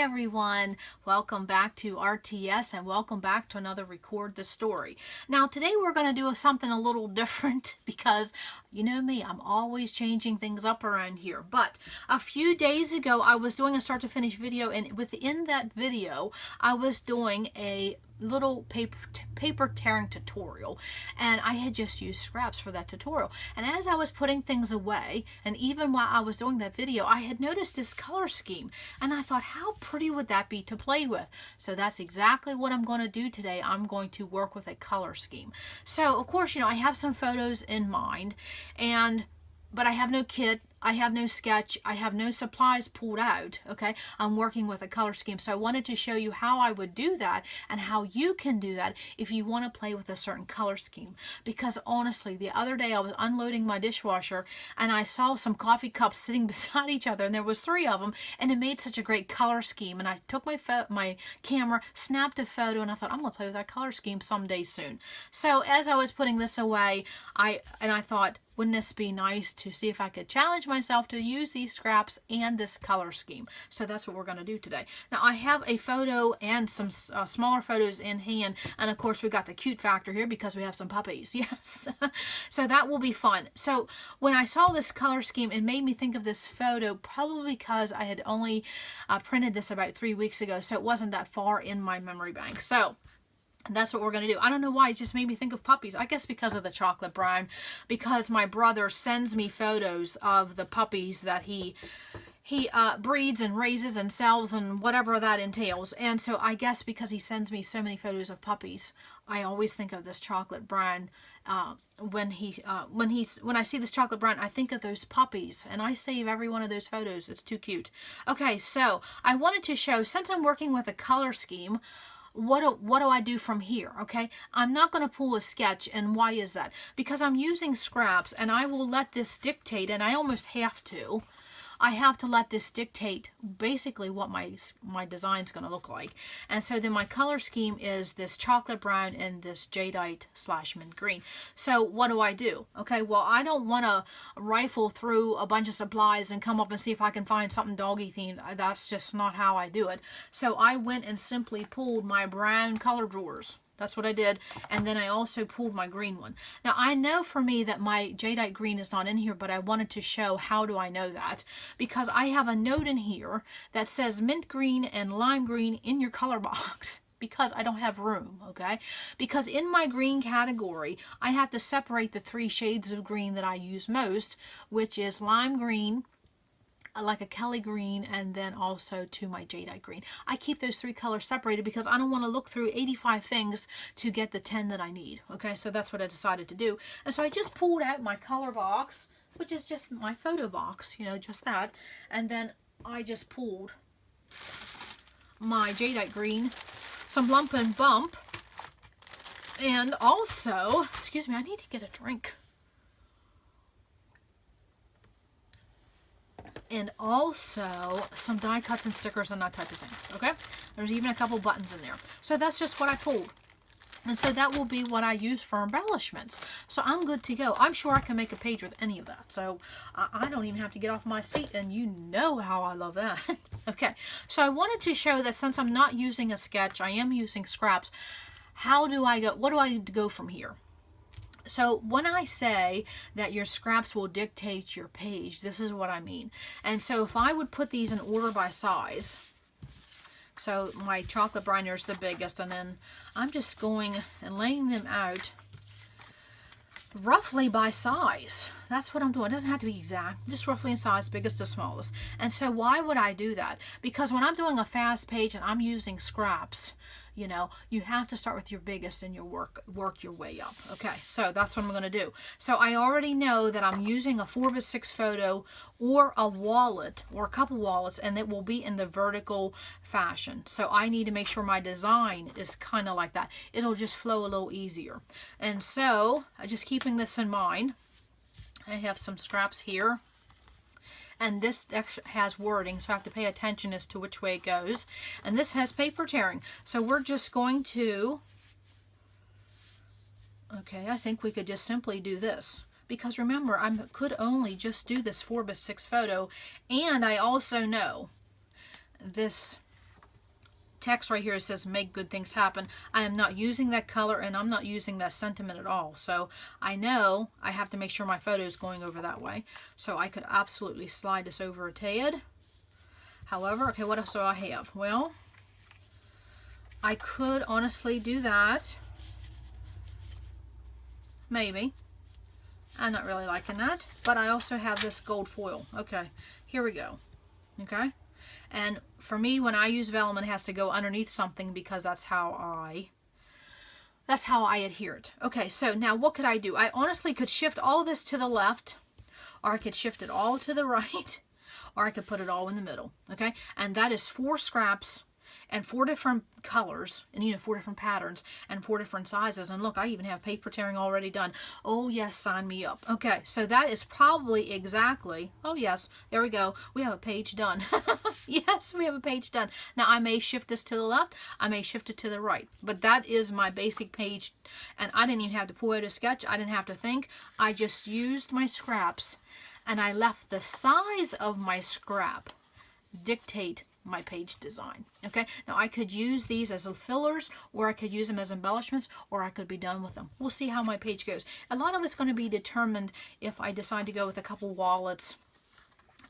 everyone, welcome back to RTS and welcome back to another Record the Story. Now today we're going to do something a little different because you know me, I'm always changing things up around here. But a few days ago I was doing a start to finish video, and within that video I was doing a little paper tearing tutorial, and I had just used scraps for that tutorial. And as I was putting things away, and even while I was doing that video, I had noticed this color scheme, and I thought, how pretty would that be to play with? So that's exactly what I'm going to do today. I'm going to work with a color scheme. So of course, you know, I have some photos in mind, but I have no kit, I have no sketch, I have no supplies pulled out, okay? I'm working with a color scheme. So I wanted to show you how I would do that and how you can do that if you want to play with a certain color scheme. Because honestly, the other day I was unloading my dishwasher and I saw some coffee cups sitting beside each other, and there was 3 of them, and it made such a great color scheme. And I took my camera, snapped a photo, and I thought, I'm going to play with that color scheme someday soon. So as I was putting this away, I thought, wouldn't this be nice to see if I could challenge myself to use these scraps and this color scheme? So that's what we're going to do today. Now I have a photo and some smaller photos in hand, and of course we got the cute factor here because we have some puppies. Yes. So that will be fun. So when I saw this color scheme, it made me think of this photo, probably because I had only printed this about 3 weeks ago, so it wasn't that far in my memory bank. So that's what we're going to do. I don't know why, it just made me think of puppies. I guess because of the chocolate brown, because my brother sends me photos of the puppies that he breeds and raises and sells and whatever that entails. And so I guess because he sends me so many photos of puppies, I always think of this chocolate brown. When I see this chocolate brown, I think of those puppies, and I save every one of those photos. It's too cute. Okay, so I wanted to show, since I'm working with a color scheme, what do I do from here? Okay, I'm not going to pull a sketch. And why is that? Because I'm using scraps, and I will let this dictate, and I almost have to. I have to let this dictate basically what my design's going to look like. And so then my color scheme is this chocolate brown and this jadeite / mint green. So what do? Okay, well, I don't want to rifle through a bunch of supplies and come up and see if I can find something doggy themed. That's just not how I do it. So I went and simply pulled my brown color drawers. That's what I did. And then I also pulled my green one. Now, I know for me that my jadeite green is not in here, but I wanted to show how do I know that. Because I have a note in here that says mint green and lime green in your color box. Because I don't have room, okay? Because in my green category, I have to separate the 3 shades of green that I use most, which is lime green, like a Kelly green, and then also to my jadeite green. I keep those 3 colors separated because I don't want to look through 85 things to get the 10 that I need. Okay, so that's what I decided to do. And so I just pulled out my color box, which is just my photo box, you know, just that. And then I just pulled my jadeite green, some lump and bump, and also, excuse me, I need to get a drink. And also some die cuts and stickers and that type of things, okay? There's even a couple buttons in there. So that's just what I pulled. And so that will be what I use for embellishments. So I'm good to go. I'm sure I can make a page with any of that. So I don't even have to get off my seat, and you know how I love that. Okay, so I wanted to show that since I'm not using a sketch, I am using scraps. How do I go? What do I go from here? So when I say that your scraps will dictate your page, this is what I mean. And so if I would put these in order by size, so my chocolate brown here is the biggest, and then I'm just going and laying them out roughly by size. That's what I'm doing. It doesn't have to be exact, just roughly in size, biggest to smallest. And so why would I do that? Because when I'm doing a fast page and I'm using scraps, you know, you have to start with your biggest and your work your way up. Okay, so that's what I'm going to do. So I already know that I'm using a 4x6 photo or a wallet or a couple wallets, and it will be in the vertical fashion. So I need to make sure my design is kind of like that. It'll just flow a little easier. And so just keeping this in mind, I have some scraps here. And this has wording, so I have to pay attention as to which way it goes. And this has paper tearing. So we're just going to, okay, I think we could just simply do this. Because remember, I could only just do this 4x6 photo. And I also know this text right here says make good things happen. I am not using that color and I'm not using that sentiment at all. So I know I have to make sure my photo is going over that way. So I could absolutely slide this over a tad. However, okay, what else do I have? Well, I could honestly do that. Maybe. I'm not really liking that. But I also have this gold foil. Okay, here we go. Okay. And for me, when I use vellum, it has to go underneath something because that's how I adhere it. Okay, so now what could I do? I honestly could shift all this to the left, or I could shift it all to the right, or I could put it all in the middle. Okay, and that is 4 scraps and 4 different colors, and 4 different patterns and 4 different sizes. And look, I even have paper tearing already done. Oh yes, sign me up. Okay, so that is probably exactly, oh yes, there we go, we have a page done. Yes, we have a page done. Now I may shift this to the left, I may shift it to the right, but that is my basic page. And I didn't even have to pull out a sketch, I didn't have to think, I just used my scraps and I left the size of my scrap dictate my page design. Okay, now I could use these as fillers, or I could use them as embellishments, or I could be done with them. We'll see how my page goes. A lot of it's going to be determined if I decide to go with a couple wallets.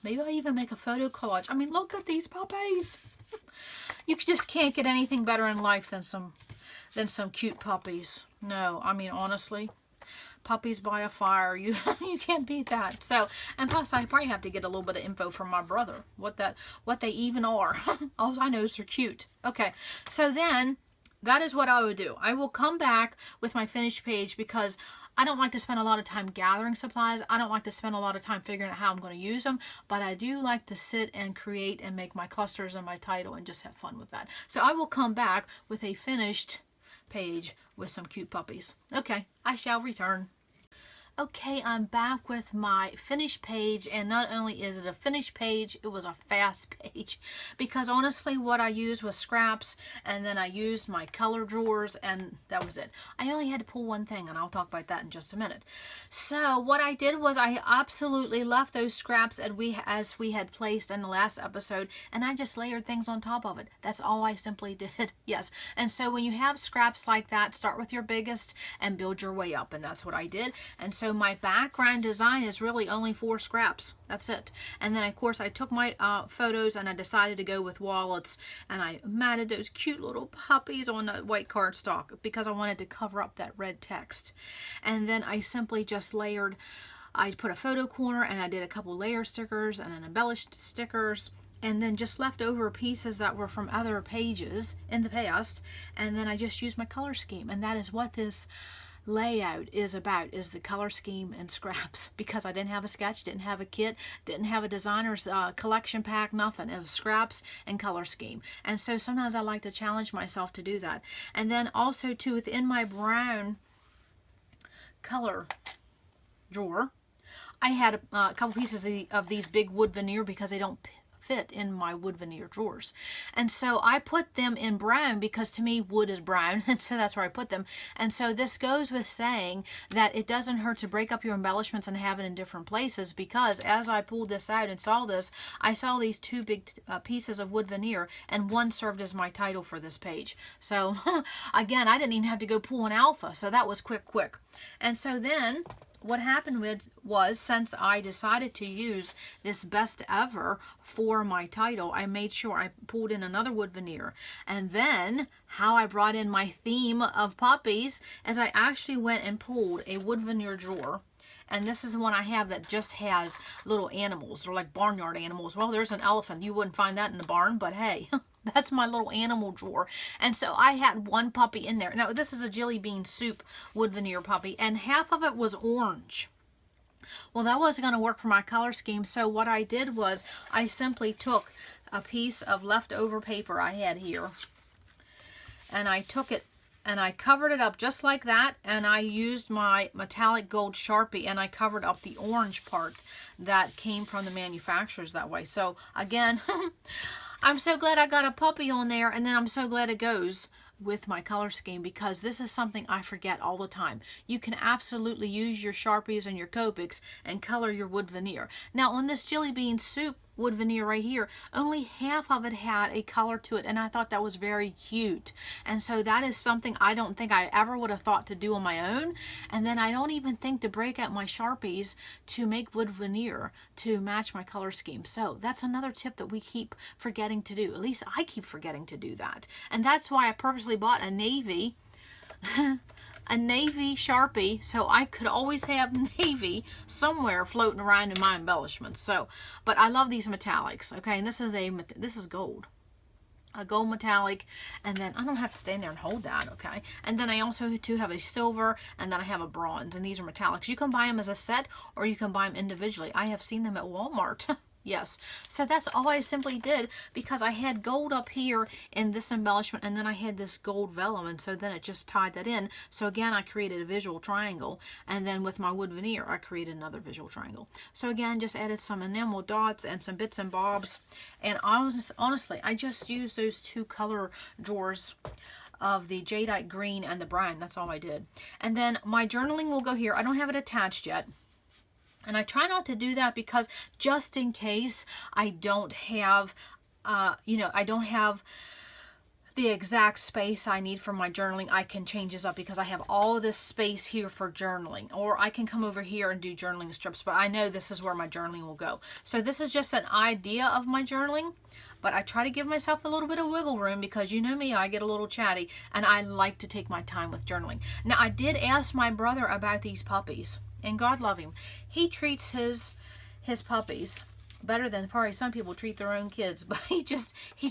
Maybe I'll even make a photo collage. I mean, look at these puppies. You just can't get anything better in life than some cute puppies. No, I mean, honestly, puppies by a fire, you can't beat that. So, and plus I probably have to get a little bit of info from my brother, what they even are. All I know is they're cute. Okay, so then that is what I would do. I will come back with my finished page because I don't like to spend a lot of time gathering supplies. I don't like to spend a lot of time figuring out how I'm going to use them, but I do like to sit and create and make my clusters and my title and just have fun with that. So I will come back with a finished page with some cute puppies. Okay, I shall return. Okay, I'm back with my finished page, and not only is it a finished page, it was a fast page, because honestly what I used was scraps, and then I used my color drawers, and that was it. I only had to pull one thing, and I'll talk about that in just a minute. So what I did was I absolutely left those scraps as we had placed in the last episode, and I just layered things on top of it. That's all I simply did. Yes, and so when you have scraps like that, start with your biggest and build your way up, and that's what I did. And so my background design is really only 4 scraps. That's it. And then of course I took my photos and I decided to go with wallets, and I matted those cute little puppies on that white cardstock because I wanted to cover up that red text. And then I simply just layered, I put a photo corner and I did a couple layer stickers and an embellished stickers, and then just left over pieces that were from other pages in the past, and then I just used my color scheme. And that is what this layout is about, is the color scheme and scraps, because I didn't have a sketch, didn't have a kit, didn't have a designer's collection pack, nothing. It was scraps and color scheme. And so sometimes I like to challenge myself to do that. And then also too, within my brown color drawer, I had a couple pieces of these big wood veneer because they don't fit in my wood veneer drawers, and so I put them in brown because to me wood is brown, and so that's where I put them. And so this goes with saying that it doesn't hurt to break up your embellishments and have it in different places, because as I pulled this out and saw this, I saw these 2 big pieces of wood veneer, and one served as my title for this page. So again, I didn't even have to go pull an alpha, so that was quick. And so then what happened was, since I decided to use this best ever for my title, I made sure I pulled in another wood veneer. And then how I brought in my theme of puppies is I actually went and pulled a wood veneer drawer. And this is the one I have that just has little animals. They're like barnyard animals. Well, there's an elephant. You wouldn't find that in the barn, but hey, that's my little animal drawer. And so I had one puppy in there. Now, this is a jelly bean soup wood veneer puppy, and half of it was orange. Well, that wasn't going to work for my color scheme, so what I did was I simply took a piece of leftover paper I had here, and I took it and I covered it up just like that, and I used my metallic gold Sharpie and I covered up the orange part that came from the manufacturers that way. So again, I'm so glad I got a puppy on there, and then I'm so glad it goes with my color scheme, because this is something I forget all the time. You can absolutely use your Sharpies and your Copics and color your wood veneer. Now on this jelly bean soup wood veneer right here, only half of it had a color to it, and I thought that was very cute. And so that is something I don't think I ever would have thought to do on my own. And then I don't even think to break out my Sharpies to make wood veneer to match my color scheme. So that's another tip that we keep forgetting to do. At least I keep forgetting to do that. And that's why I purposely bought a navy a navy Sharpie, so I could always have navy somewhere floating around in my embellishments. So, but I love these metallics. Okay, and this is gold, a gold metallic, and then I don't have to stand there and hold that. Okay, and then I also too have a silver, and then I have a bronze, and these are metallics. You can buy them as a set, or you can buy them individually. I have seen them at Walmart. Yes, so that's all I simply did, because I had gold up here in this embellishment, and then I had this gold vellum, and so then it just tied that in. So again, I created a visual triangle, and then with my wood veneer, I created another visual triangle. So again, just added some enamel dots and some bits and bobs, and honestly, I just used those two color drawers of the jadeite green and the brown. That's all I did. And then my journaling will go here. I don't have it attached yet. And I try not to do that because just in case I don't have, I don't have the exact space I need for my journaling, I can change this up because I have all of this space here for journaling. Or I can come over here and do journaling strips, but I know this is where my journaling will go. So this is just an idea of my journaling, but I try to give myself a little bit of wiggle room because you know me, I get a little chatty and I like to take my time with journaling. Now, I did ask my brother about these puppies. And God love him. He treats his puppies better than probably some people treat their own kids, but he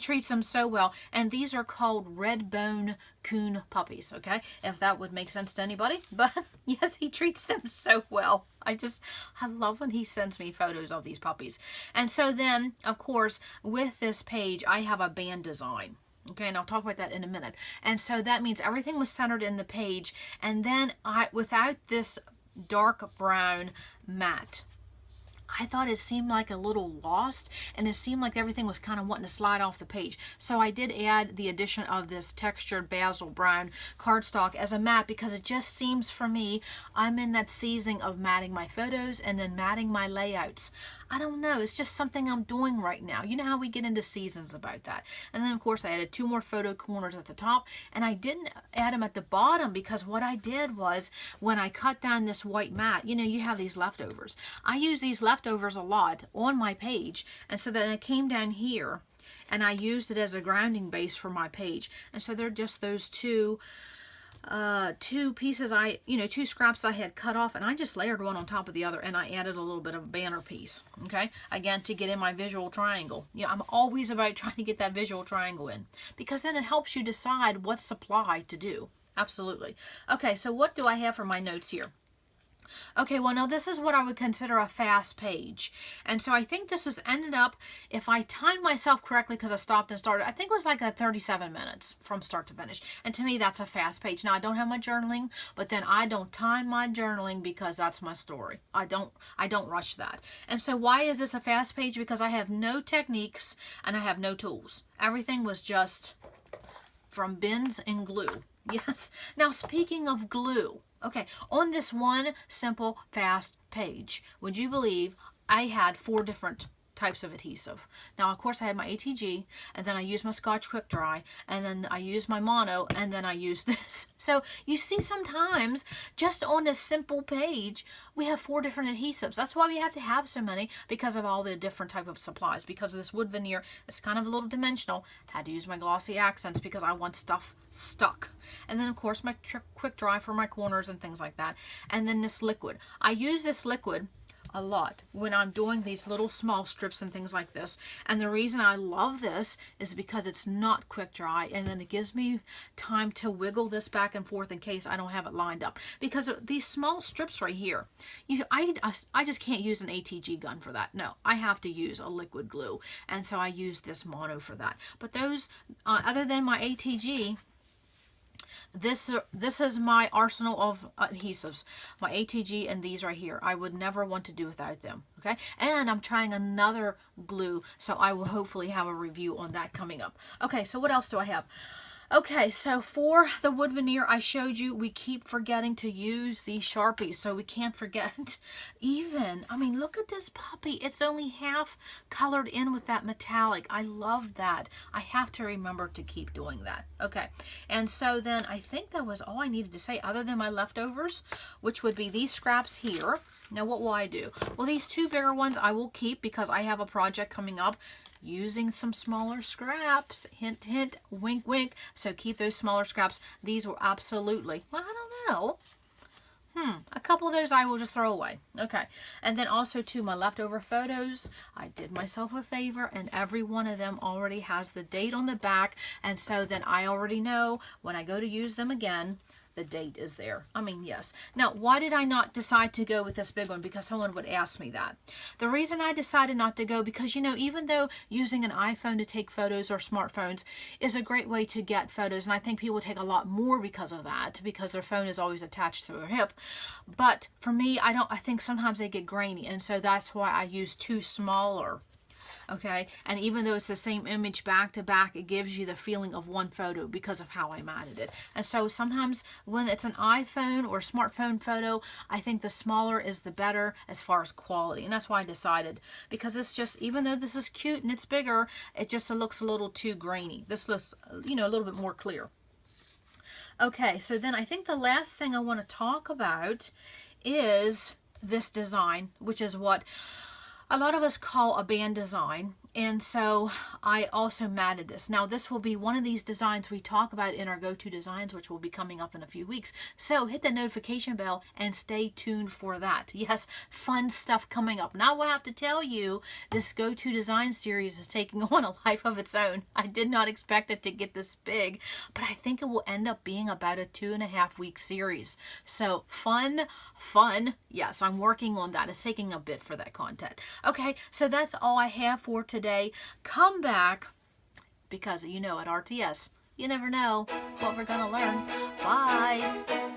treats them so well. And these are called red bone coon puppies, okay? If that would make sense to anybody. But yes, he treats them so well. I love when he sends me photos of these puppies. And so then, of course, with this page, I have a band design. Okay, and I'll talk about that in a minute. And so that means everything was centered in the page. And then without this dark brown mat, I thought it seemed like a little lost, and it seemed like everything was kind of wanting to slide off the page. So I did add the addition of this textured basil brown cardstock as a mat, because it just seems for me, I'm in that season of matting my photos and then matting my layouts. I don't know, it's just something I'm doing right now. You know how we get into seasons about that. And then of course I added 2 more photo corners at the top, and I didn't add them at the bottom because what I did was when I cut down this white mat, you know, you have these leftovers. I use these leftovers a lot on my page, and so then I came down here and I used it as a grounding base for my page. And so they're just those two pieces two scraps I had cut off, and I just layered one on top of the other, and I added a little bit of a banner piece, okay, again to get in my visual triangle. Yeah, I'm always about trying to get that visual triangle in, because then it helps you decide what supply to do. Absolutely. Okay, so what do I have for my notes here? Okay, well now this is what I would consider a fast page. And so I think this was ended up, if I timed myself correctly, because I stopped and started, I think it was like 37 minutes from start to finish. And to me, that's a fast page. Now, I don't have my journaling, but then I don't time my journaling because that's my story. I don't rush that. And so why is this a fast page? Because I have no techniques and I have no tools. Everything was just from bins and glue. Yes. Now, speaking of glue, okay, on this one simple, fast page, would you believe I had 4 different types of adhesive? Now, of course, I had my ATG, and then I used my Scotch Quick Dry, and then I used my mono, and then I used this. So you see, sometimes just on a simple page, we have 4 different adhesives. That's why we have to have so many, because of all the different type of supplies. Because of this wood veneer, it's kind of a little dimensional. Had to use my glossy accents because I want stuff stuck. And then, of course, my Quick Dry for my corners and things like that. And then this liquid. I use this liquid a lot when I'm doing these little small strips and things like this. And the reason I love this is because it's not quick dry, and then it gives me time to wiggle this back and forth in case I don't have it lined up. Because these small strips right here, I just can't use an ATG gun for that. No, I have to use a liquid glue, and so I use this mono for that. But those, other than my ATG, this is my arsenal of adhesives, my ATG and these right here. I would never want to do without them, okay? And I'm trying another glue, so I will hopefully have a review on that coming up. Okay, so what else do I have? Okay, so for the wood veneer I showed you, we keep forgetting to use these Sharpies, so we can't forget even, I mean, look at this puppy. It's only half colored in with that metallic. I love that. I have to remember to keep doing that. Okay, and so then I think that was all I needed to say other than my leftovers, which would be these scraps here. Now, what will I do? Well, these two bigger ones I will keep because I have a project coming up using some smaller scraps. Hint, hint, wink, wink. So keep those smaller scraps. These will absolutely, well, I don't know. A couple of those I will just throw away. Okay. And then also to my leftover photos, I did myself a favor and every one of them already has the date on the back. And so then I already know when I go to use them again, the date is there. I mean, yes. Now, why did I not decide to go with this big one? Because someone would ask me that. The reason I decided not to go, because, you know, even though using an iPhone to take photos or smartphones is a great way to get photos, and I think people take a lot more because of that, because their phone is always attached to their hip. But for me, I think sometimes they get grainy, and so that's why I use two smaller. Okay, and even though it's the same image back to back, it gives you the feeling of one photo because of how I matted it. And so sometimes when it's an iPhone or smartphone photo, I think the smaller is the better as far as quality. And that's why I decided, because it's just, even though this is cute and it's bigger, it just looks a little too grainy. This looks, you know, a little bit more clear. Okay, so then I think the last thing I want to talk about is this design, which is what a lot of us call a band design. And so I also matted this. Now this will be one of these designs we talk about in our go-to designs, which will be coming up in a few weeks. So hit the notification bell and stay tuned for that. Yes, fun stuff coming up. Now I have to tell you, this go-to design series is taking on a life of its own. I did not expect it to get this big, but I think it will end up being about a 2.5 week series. So fun. Yes, I'm working on that. It's taking a bit for that content. Okay, so that's all I have for today. Come back, because you know at RTS, you never know what we're going to learn. Bye.